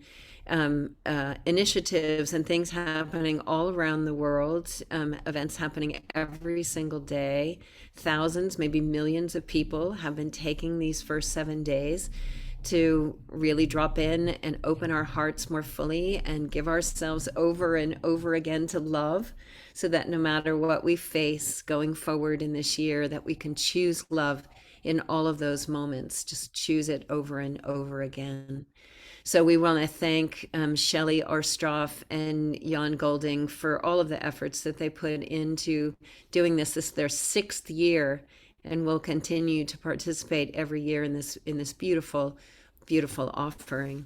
initiatives and things happening all around the world, events happening every single day. Thousands, maybe millions of people have been taking these first 7 days to really drop in and open our hearts more fully and give ourselves over and over again to love, so that no matter what we face going forward in this year, that we can choose love in all of those moments. Just choose it over and over again. So we want to thank Shelley Orstroff and Jan Golding for all of the efforts that they put into doing this. This is their 6th year, and will continue to participate every year in this beautiful, beautiful offering.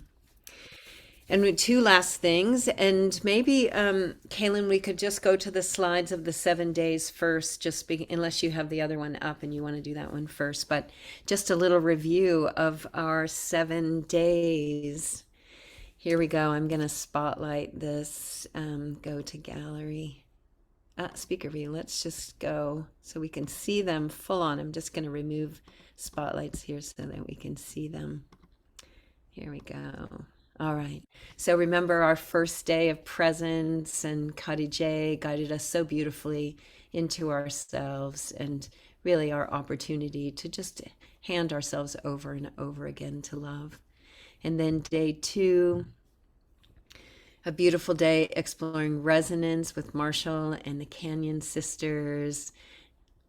And with 2 last things, and maybe Kaylin, we could just go to the slides of the 7 days first, unless you have the other one up and you want to do that one first. But just a little review of our 7 days. Here we go. I'm going to spotlight this. Go to gallery. Speaker view. Let's just go so we can see them full on. I'm just going to remove spotlights here so that we can see them. Here we go. All right. So remember our first day of presence, and Kadi J guided us so beautifully into ourselves, and really our opportunity to just hand ourselves over and over again to love. And then day 2, a beautiful day exploring resonance with Marshall and the Canyon Sisters,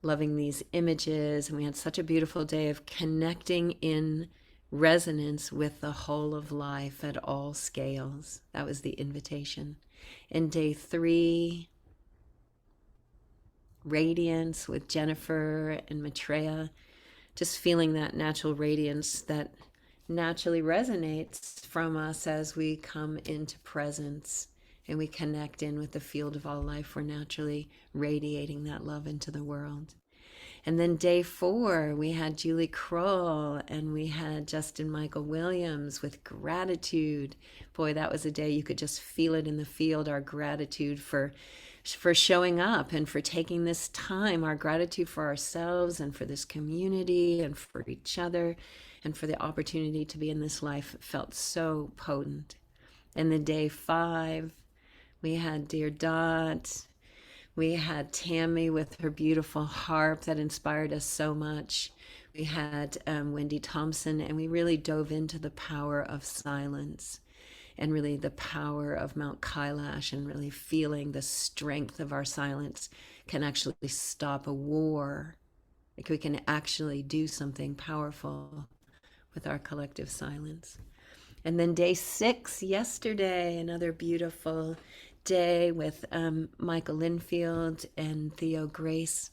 loving these images. And we had such a beautiful day of connecting in resonance with the whole of life at all scales. That was the invitation. And day 3, radiance with Jennifer and Maitreya, just feeling that natural radiance that naturally resonates from us as we come into presence and we connect in with the field of all life. We're naturally radiating that love into the world. And then day 4, we had Julie Kroll and we had Justin Michael Williams with gratitude. Boy, that was a day you could just feel it in the field, our gratitude for showing up and for taking this time, our gratitude for ourselves and for this community and for each other and for the opportunity to be in this life. Felt so potent. And then day 5, we had Dear Dot. We had Tammy with her beautiful harp that inspired us so much. We had Wendy Thompson, and we really dove into the power of silence and really the power of Mount Kailash, and really feeling the strength of our silence can actually stop a war. Like we can actually do something powerful with our collective silence. And then day 6, yesterday, another beautiful day with Michael Linfield and Theo Grace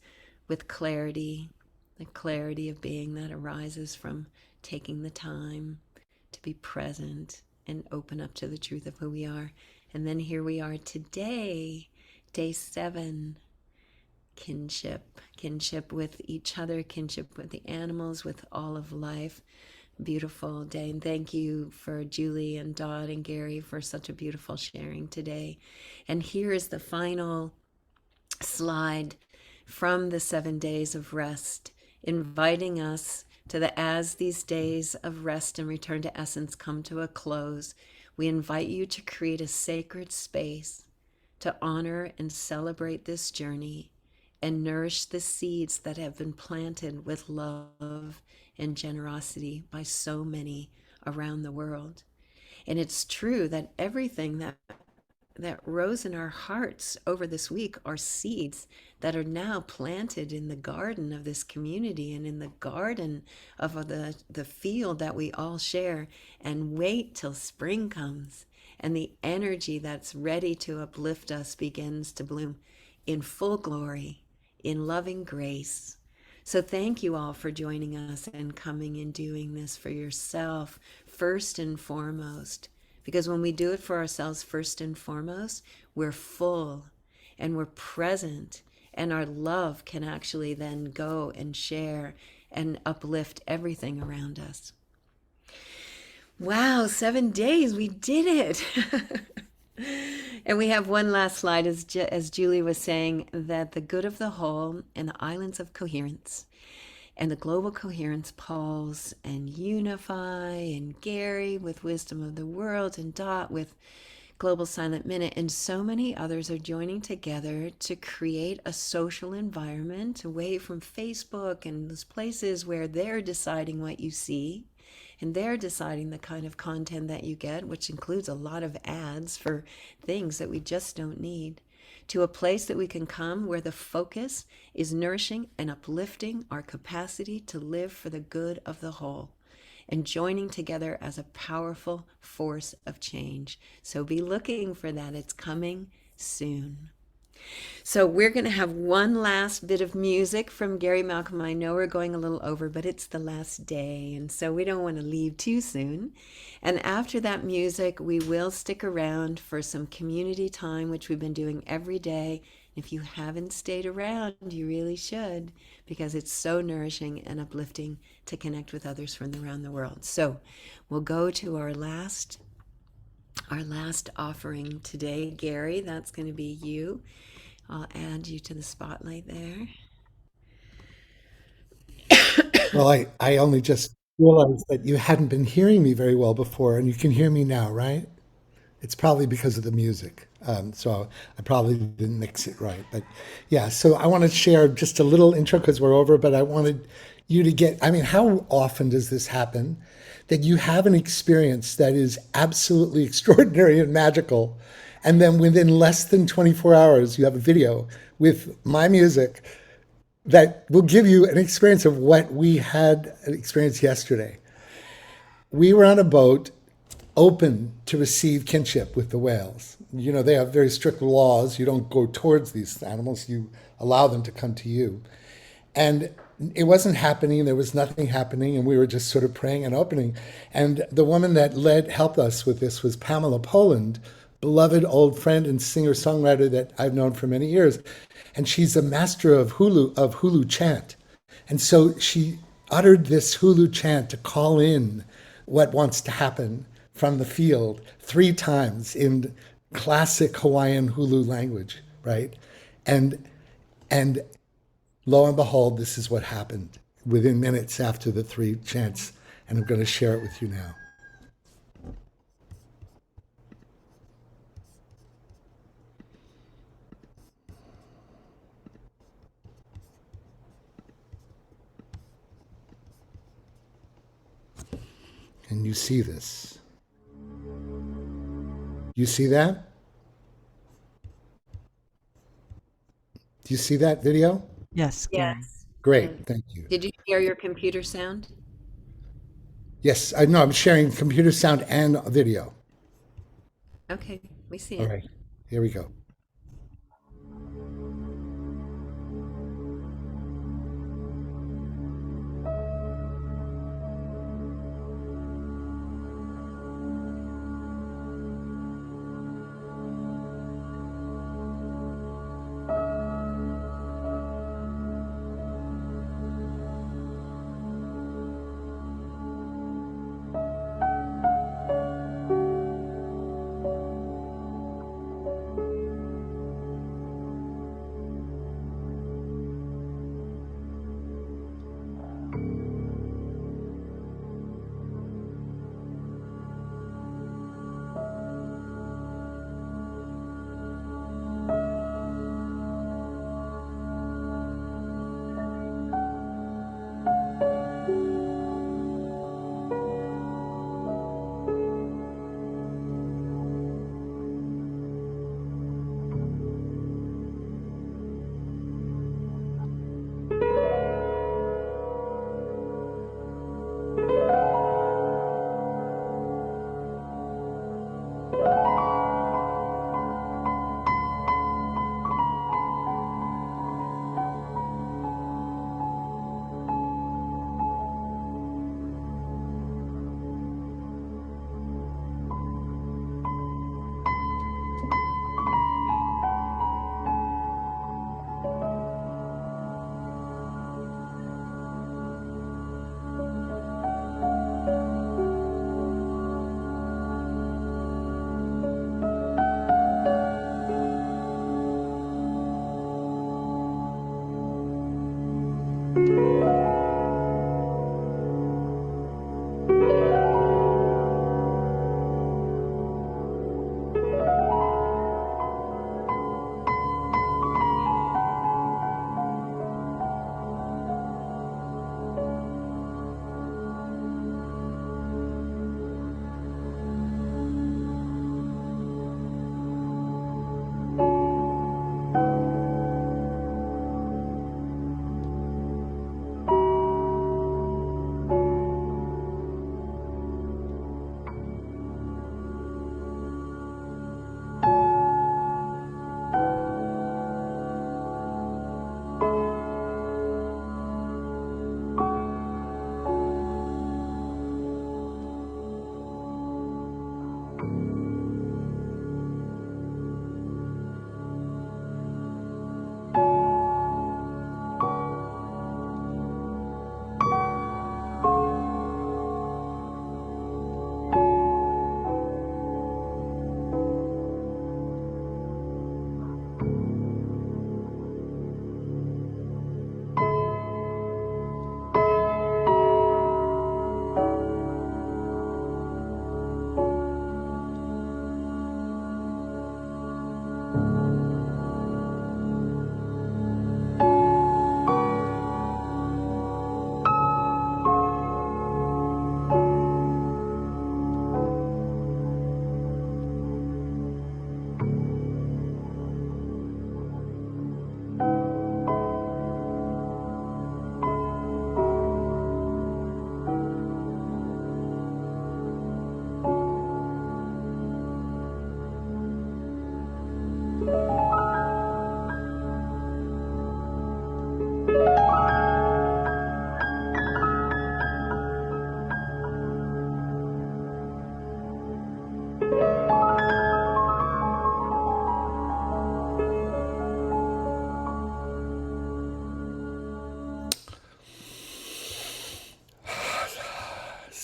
with clarity, the clarity of being that arises from taking the time to be present and open up to the truth of who we are. And then here we are today, day 7, kinship with each other, kinship with the animals, with all of life. Beautiful day. And thank you for Julie and Dot and Gary for such a beautiful sharing today. And here is the final slide from the 7 days of rest, inviting us to as these days of rest and return to essence come to a close, we invite you to create a sacred space to honor and celebrate this journey and nourish the seeds that have been planted with love and generosity by so many around the world. And it's true that everything that rose in our hearts over this week are seeds that are now planted in the garden of this community and in the garden of the field that we all share. And wait till spring comes and the energy that's ready to uplift us begins to bloom in full glory, in loving grace. So thank you all for joining us and coming and doing this for yourself first and foremost. Because when we do it for ourselves first and foremost, we're full and we're present, and our love can actually then go and share and uplift everything around us. Wow, 7 days, we did it. And we have one last slide, as Julie was saying, that the good of the whole and the islands of coherence and the global coherence pulse and unify and Gary with wisdom of the world and Dot with Global Silent Minute and so many others are joining together to create a social environment away from Facebook and those places where they're deciding what you see and they're deciding the kind of content that you get, which includes a lot of ads for things that we just don't need, to a place that we can come where the focus is nourishing and uplifting our capacity to live for the good of the whole and joining together as a powerful force of change. So be looking for that. It's coming soon. So we're going to have one last bit of music from Gary Malcolm. I know we're going a little over, but it's the last day, and so we don't want to leave too soon. And after that music, we will stick around for some community time, which we've been doing every day. If you haven't stayed around, you really should, because it's so nourishing and uplifting to connect with others from around the world. So we'll go to our last offering today. Gary, that's going to be you. I'll add you to the spotlight there. Well, I only just realized that you hadn't been hearing me very well before, and you can hear me now, right? It's probably because of the music. So I probably didn't mix it right. But yeah, so I want to share just a little intro because we're over, but I wanted you to get, I mean, how often does this happen that you have an experience that is absolutely extraordinary and magical, and then within less than 24 hours, you have a video with my music that will give you an experience of what we had experienced yesterday. We were on a boat open to receive kinship with the whales. You know, they have very strict laws. You don't go towards these animals, you allow them to come to you. And it wasn't happening, there was nothing happening, and we were just sort of praying and opening. And the woman that helped us with this was Pamela Poland, beloved old friend and singer-songwriter that I've known for many years. And she's a master of Hulu chant. And so she uttered this Hulu chant to call in what wants to happen from the field 3 times in classic Hawaiian Hulu language, right? And lo and behold, this is what happened within minutes after the 3 chants, and I'm going to share it with you now. Can you see this? You see that? Do you see that video? Yes, Gary. Yes. Great, thank you. Did you share your computer sound? Yes, I know I'm sharing computer sound and video. Okay, we see All it. right, here we go.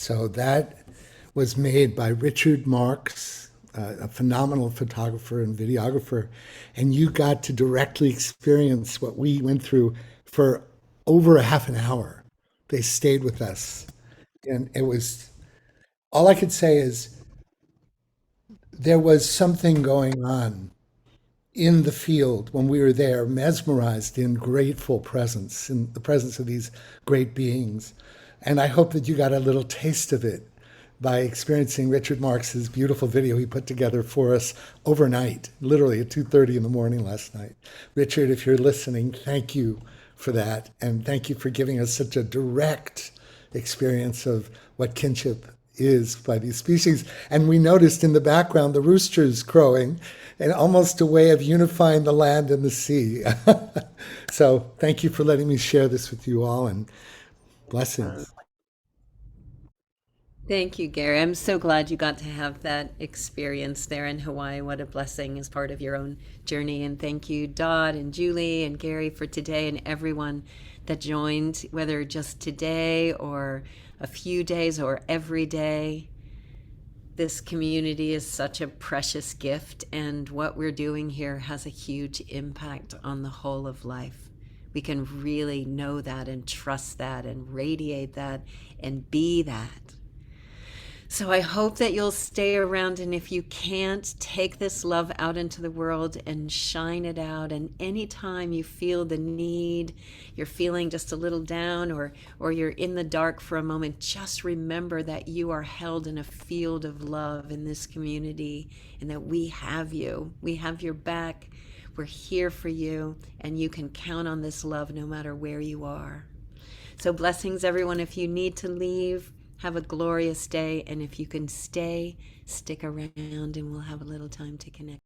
So that was made by Richard Marks, a phenomenal photographer and videographer. And you got to directly experience what we went through for over a half an hour. They stayed with us. And it was, all I could say is there was something going on in the field when we were there, mesmerized in grateful presence, in the presence of these great beings. And I hope that you got a little taste of it by experiencing Richard Marx's beautiful video he put together for us overnight, literally at 2:30 in the morning last night. Richard, if you're listening, thank you for that. And thank you for giving us such a direct experience of what kinship is by these species. And we noticed in the background the roosters crowing, and almost a way of unifying the land and the sea. So thank you for letting me share this with you all, and blessings. Thank you, Gary. I'm so glad you got to have that experience there in Hawaii. What a blessing as part of your own journey. And thank you, Dot and Julie and Gary, for today, and everyone that joined, whether just today or a few days or every day. This community is such a precious gift, and what we're doing here has a huge impact on the whole of life. We can really know that and trust that and radiate that and be that. So I hope that you'll stay around, and if you can't, take this love out into the world and shine it out. And anytime you feel the need, you're feeling just a little down, or you're in the dark for a moment, just remember that you are held in a field of love in this community, and that we have you. We have your back. We're here for you, and you can count on this love no matter where you are. So blessings, everyone. If you need to leave, have a glorious day, and if you can stay, stick around, and we'll have a little time to connect.